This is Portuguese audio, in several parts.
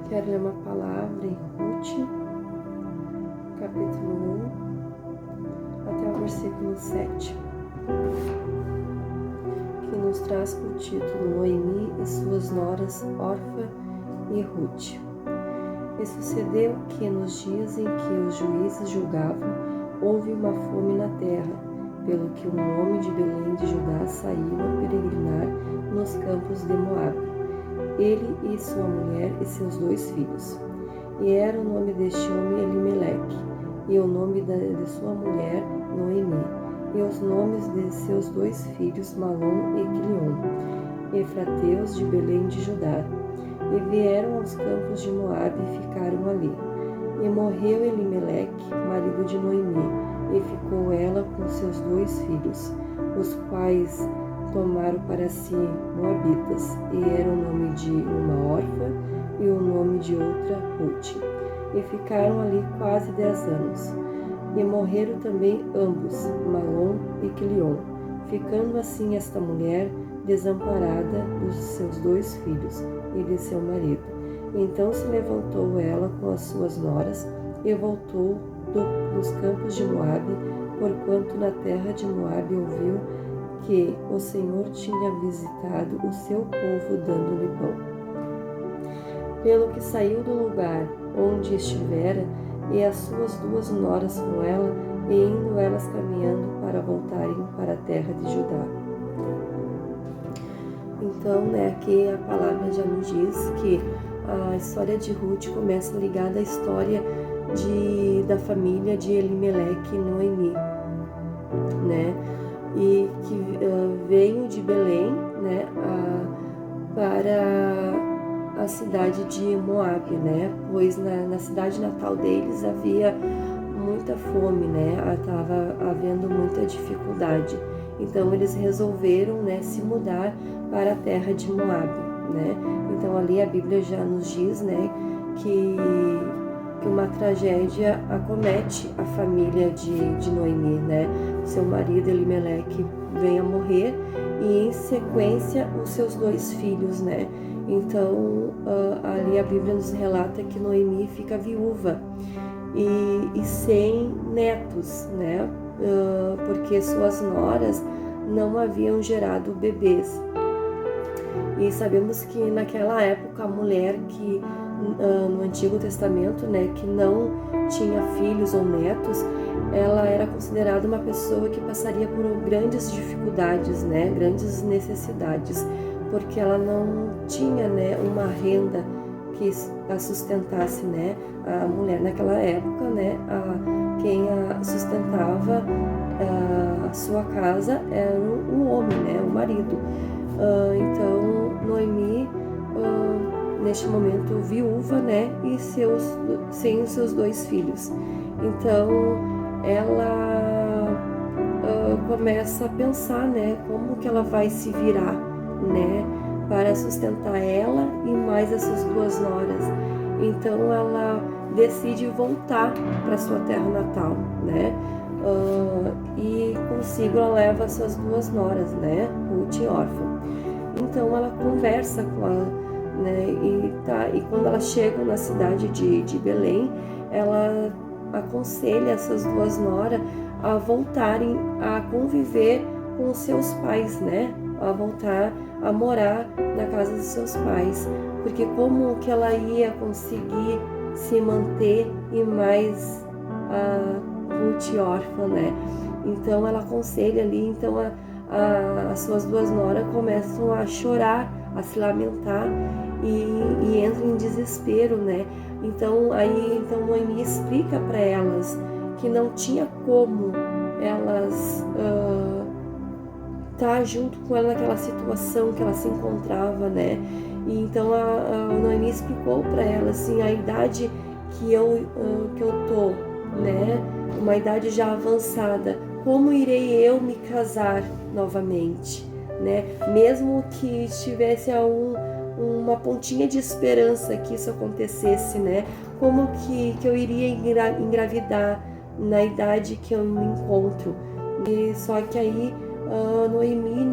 Quero ler uma palavra em Ruth, capítulo 1, até o versículo 7, que nos traz por título Noemi e suas noras Orfa e Ruth. E sucedeu que nos dias em que os juízes julgavam, houve uma fome na terra, pelo que um homem de Belém de Judá saiu a peregrinar nos campos de Moabe, ele e sua mulher e seus 2 filhos. E era o nome deste homem Elimeleque, e o nome de sua mulher Noemi, e os nomes de seus 2 filhos Malom e Quilion, efrateus de Belém de Judá. E vieram aos campos de Moabe e ficaram ali. E morreu Elimeleque, marido de Noemi, e ficou ela com seus 2 filhos, os quais tomaram para si moabitas, e era o nome de uma Orfa e o nome de outra Ruth. E ficaram ali quase 10 anos. E morreram também ambos, Malom e Quilion, ficando assim esta mulher desamparada dos seus 2 filhos e de seu marido. Então se levantou ela com as suas noras e voltou dos campos de Moabe, porquanto na terra de Moabe ouviu que o Senhor tinha visitado o seu povo dando-lhe pão. Pelo que saiu do lugar onde estivera, e as suas 2 noras com ela, e indo elas caminhando para voltarem para a terra de Judá. Então, aqui a palavra já nos diz que a história de Ruth começa ligada à história da família de Elimeleque e Noemi, e que veio de Belém, para a cidade de Moabe, pois na cidade natal deles havia muita fome, estava havendo muita dificuldade. Então eles resolveram, se mudar para a terra de Moabe, Então ali a Bíblia já nos diz, que uma tragédia acomete a família de Noemi, Seu marido Elimeleque vem a morrer e em sequência os seus 2 filhos, Então ali a Bíblia nos relata que Noemi fica viúva e sem netos, porque suas noras não haviam gerado bebês. E sabemos que naquela época a mulher que no Antigo Testamento, que não tinha filhos ou netos, ela era considerada uma pessoa que passaria por grandes dificuldades, grandes necessidades, porque ela não tinha, uma renda que a sustentasse, a mulher naquela época, quem a sustentava a sua casa era o homem, o marido. Então Noemi neste momento viúva, e sem os seus 2 filhos. Então ela começa a pensar, como que ela vai se virar, para sustentar ela e mais essas 2 noras. Então ela decide voltar para sua terra natal, e consigo ela leva essas 2 noras, Ruth e Orfa. Então ela conversa com ela, e quando elas chegam na cidade de Belém, ela aconselha essas 2 noras a voltarem a conviver com os seus pais, a voltar a morar na casa dos seus pais, porque como que ela ia conseguir se manter e mais a Ruth e Orfa, Então ela aconselha ali, então as suas 2 noras começam a chorar, a se lamentar e entram em desespero, Então Noemi explica para elas que não tinha como elas estar junto com ela naquela situação que ela se encontrava, E então a Noemi explicou para ela assim, a idade que eu tô, uma idade já avançada, como irei eu me casar novamente, Mesmo que estivesse uma pontinha de esperança que isso acontecesse, Como que eu iria engravidar na idade que eu me encontro? E só que aí Noemi,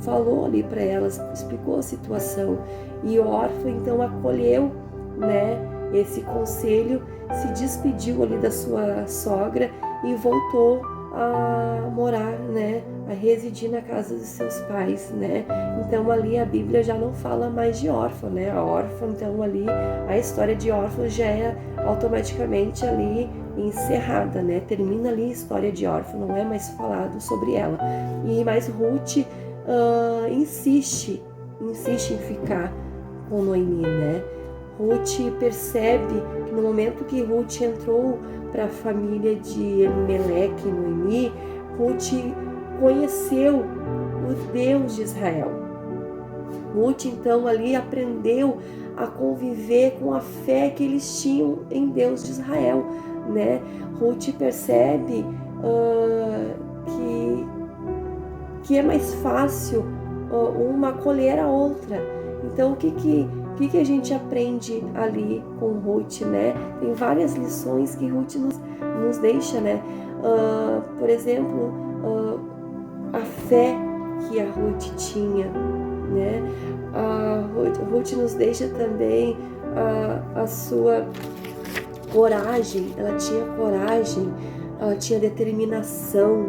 falou ali para elas, explicou a situação. E Orfa então acolheu, né, esse conselho, se despediu ali da sua sogra e voltou a morar, né, a residir na casa dos seus pais, né. Então ali a Bíblia já não fala mais de órfã, né, a órfã, então ali a história de órfã já é automaticamente ali encerrada, né, termina ali a história de órfã, não é mais falado sobre ela. E mais Ruth insiste em ficar com Noemi, né. Ruth percebe que no momento que Ruth entrou para a família de Elimeleque e Noemi, Ruth conheceu o Deus de Israel. Ruth então ali aprendeu a conviver com a fé que eles tinham em Deus de Israel, né? Ruth percebe que é mais fácil uma acolher a outra. Então o que a gente aprende ali com Ruth, né? Tem várias lições que Ruth nos deixa, né? Por exemplo, a fé que a Ruth tinha, né? A Ruth nos deixa também a sua coragem. Ela tinha coragem, ela tinha determinação,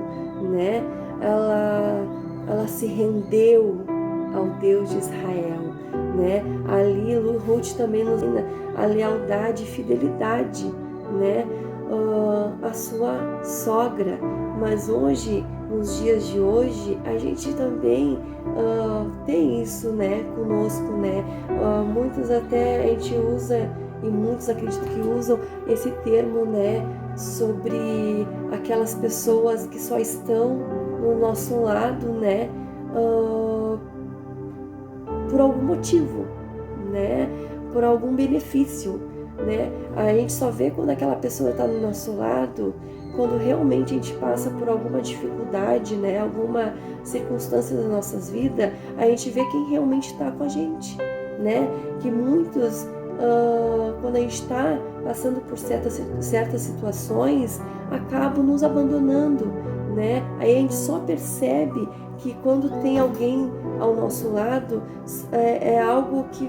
né? Ela se rendeu ao Deus de Israel, né? Ali Ruth também nos ensina a lealdade e fidelidade, né? A sua sogra. Mas hoje, nos dias de hoje, a gente também tem isso, né, conosco, né? Muitos até a gente usa, e muitos acredito que usam esse termo, né, sobre aquelas pessoas que só estão no nosso lado, né, por algum motivo, né, por algum benefício, né? A gente só vê quando aquela pessoa está no nosso lado, quando realmente a gente passa por alguma dificuldade, né, alguma circunstância das nossas vidas, a gente vê quem realmente está com a gente, né? Que muitos, quando a gente está passando por certas situações, acabam nos abandonando, né? Aí a gente só percebe que quando tem alguém ao nosso lado, é algo que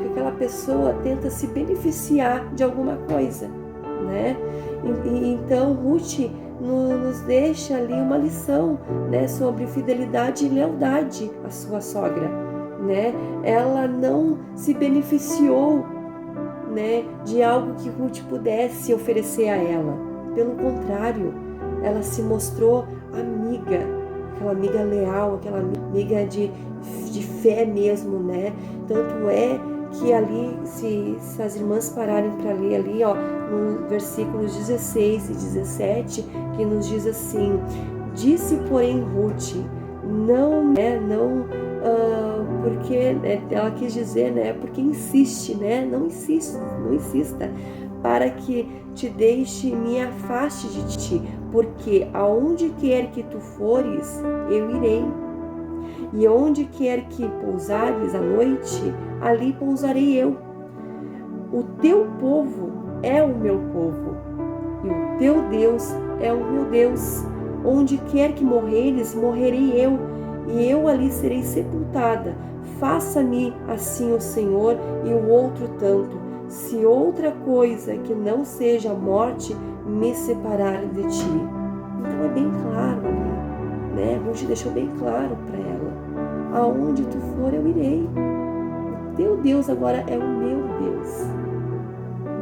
aquela pessoa tenta se beneficiar de alguma coisa, né? Então Ruth nos deixa ali uma lição, né, sobre fidelidade e lealdade à sua sogra, né? Ela não se beneficiou, né, de algo que Ruth pudesse oferecer a ela. Pelo contrário, ela se mostrou amiga, aquela amiga leal, aquela amiga de fé mesmo, né? Tanto é que ali, se as irmãs pararem para ler ali, ó, no versículos 16 e 17, que nos diz assim: disse, porém, Ruth, porque ela quis dizer, né? Porque insiste, né? Não insista, para que te deixe e me afaste de ti, porque aonde quer que tu fores, eu irei. E onde quer que pousares à noite, ali pousarei eu. O teu povo é o meu povo, e o teu Deus é o meu Deus. Onde quer que morreres, morrerei eu, e eu ali serei sepultada. Faça-me assim o Senhor e o outro tanto, se outra coisa que não seja a morte me separar de ti. Então é bem claro ali, né? Ruth deixou bem claro para ela: aonde tu for, eu irei. O teu Deus agora é o meu Deus,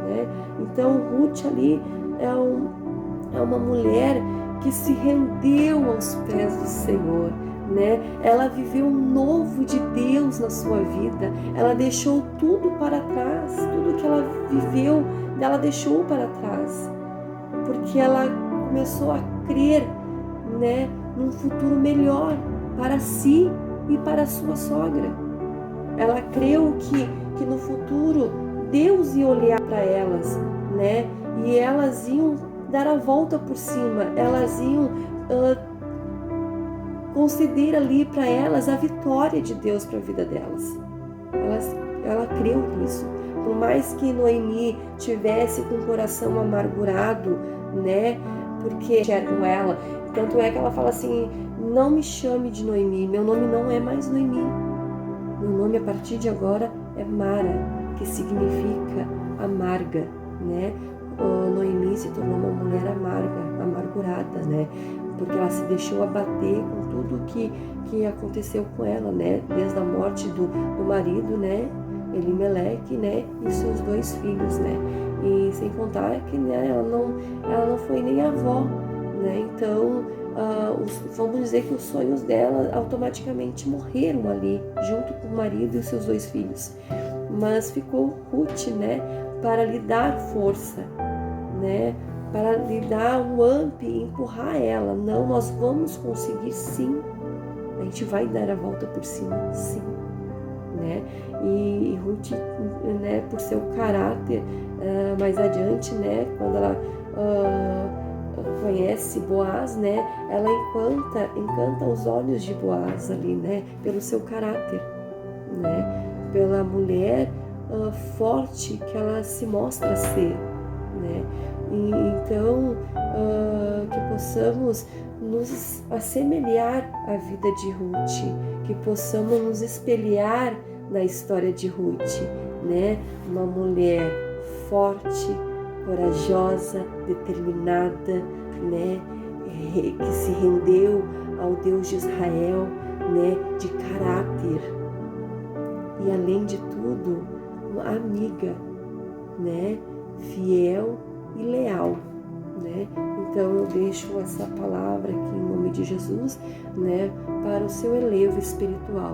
né? Então Ruth ali é uma mulher que se rendeu aos pés do Senhor, né? Ela viveu um novo de Deus na sua vida. Ela deixou tudo para trás, tudo que ela viveu, ela deixou para trás, porque ela começou a crer, né, num futuro melhor para si e para a sua sogra. Ela creu que no futuro Deus ia olhar para elas, né? E elas iam dar a volta por cima, elas iam conceder ali para elas a vitória de Deus para a vida delas. Ela creu nisso. Por mais que Noemi tivesse com o coração amargurado, né? Porque enxergam ela. Tanto é que ela fala assim: não me chame de Noemi, meu nome não é mais Noemi. Meu nome a partir de agora é Mara, que significa amarga, né? Noemi se tornou uma mulher amarga, amargurada, né? Porque ela se deixou abater com tudo que aconteceu com ela, né? Desde a morte do marido, né? Elimeleque, né? E seus 2 filhos, né? E sem contar que, né, ela não foi nem avó, né? Então, vamos dizer que os sonhos dela automaticamente morreram ali, junto com o marido e os seus 2 filhos. Mas ficou Ruth, né? Para lhe dar força, né? Para lhe dar um up e empurrar ela. Não, nós vamos conseguir sim. A gente vai dar a volta por cima, sim. Né? E Ruth, né, por seu caráter, mais adiante, né, quando ela conhece Boaz, né, ela encanta os olhos de Boaz ali, né, pelo seu caráter, né, pela mulher forte que ela se mostra ser, né. E então que possamos nos assemelhar à vida de Ruth, que possamos nos espelhar na história de Ruth, né? Uma mulher forte, corajosa, determinada, né? Que se rendeu ao Deus de Israel, né? De caráter e, além de tudo, uma amiga, né? Fiel e leal, né? Então eu deixo essa palavra aqui em nome de Jesus, né? Para o seu elevo espiritual.